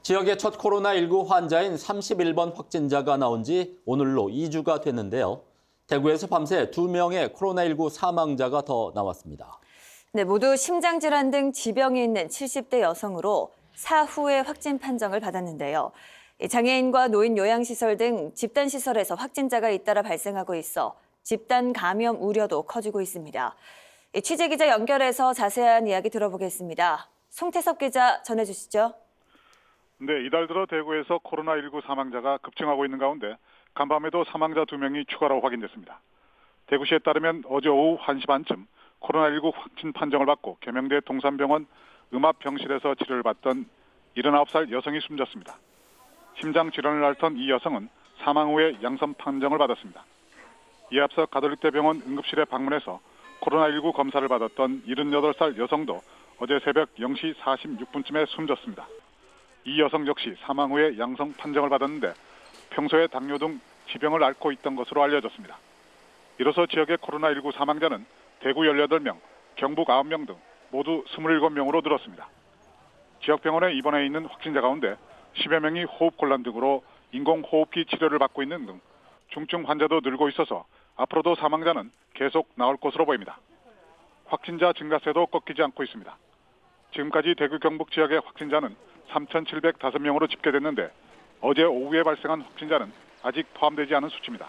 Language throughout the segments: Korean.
지역의 첫 코로나19 환자인 31번 확진자가 나온 지 오늘로 2주가 됐는데요. 대구에서 밤새 2명의 코로나19 사망자가 더 나왔습니다. 네, 모두 심장질환 등 지병이 있는 70대 여성으로 사후에 확진 판정을 받았는데요. 장애인과 노인 요양시설 등 집단시설에서 확진자가 잇따라 발생하고 있어 집단 감염 우려도 커지고 있습니다. 취재기자 연결해서 자세한 이야기 들어보겠습니다. 송태섭 기자 전해주시죠. 네, 이달 들어 대구에서 코로나19 사망자가 급증하고 있는 가운데 간밤에도 사망자 2명이 추가로 확인됐습니다. 대구시에 따르면 어제 오후 1시 반쯤 코로나19 확진 판정을 받고 계명대 동산병원 음압병실에서 치료를 받던 79살 여성이 숨졌습니다. 심장 질환을 앓던 이 여성은 사망 후에 양성 판정을 받았습니다. 이에 앞서 가톨릭대병원 응급실에 방문해서 코로나19 검사를 받았던 78살 여성도 어제 새벽 0시 46분쯤에 숨졌습니다. 이 여성 역시 사망 후에 양성 판정을 받았는데 평소에 당뇨 등 지병을 앓고 있던 것으로 알려졌습니다. 이로써 지역의 코로나19 사망자는 대구 18명, 경북 9명 등 모두 27명으로 늘었습니다. 지역 병원에 입원해 있는 확진자 가운데 10여 명이 호흡곤란 등으로 인공호흡기 치료를 받고 있는 등 중증 환자도 늘고 있어서 앞으로도 사망자는 계속 나올 것으로 보입니다. 확진자 증가세도 꺾이지 않고 있습니다. 지금까지 대구 경북 지역의 확진자는 3,705명으로 집계됐는데 어제 오후에 발생한 확진자는 아직 포함되지 않은 수치입니다.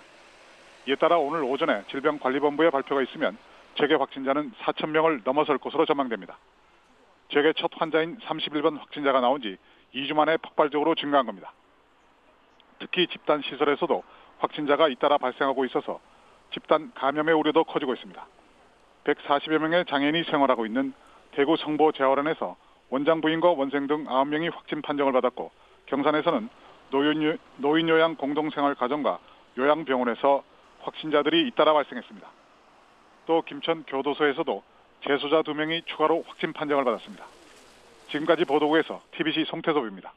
이에 따라 오늘 오전에 질병관리본부의 발표가 있으면 지역의 확진자는 4,000명을 넘어설 것으로 전망됩니다. 지역의 첫 환자인 31번 확진자가 나온 지 2주 만에 폭발적으로 증가한 겁니다. 특히 집단 시설에서도 확진자가 잇따라 발생하고 있어서 집단 감염의 우려도 커지고 있습니다. 140여 명의 장애인이 생활하고 있는 대구 성보 재활원에서 원장 부인과 원생 등 9명이 확진 판정을 받았고 경산에서는 노인요양 공동생활가정과 요양병원에서 확진자들이 잇따라 발생했습니다. 또 김천 교도소에서도 재소자 2명이 추가로 확진 판정을 받았습니다. 지금까지 보도국에서 TBC 송태섭입니다.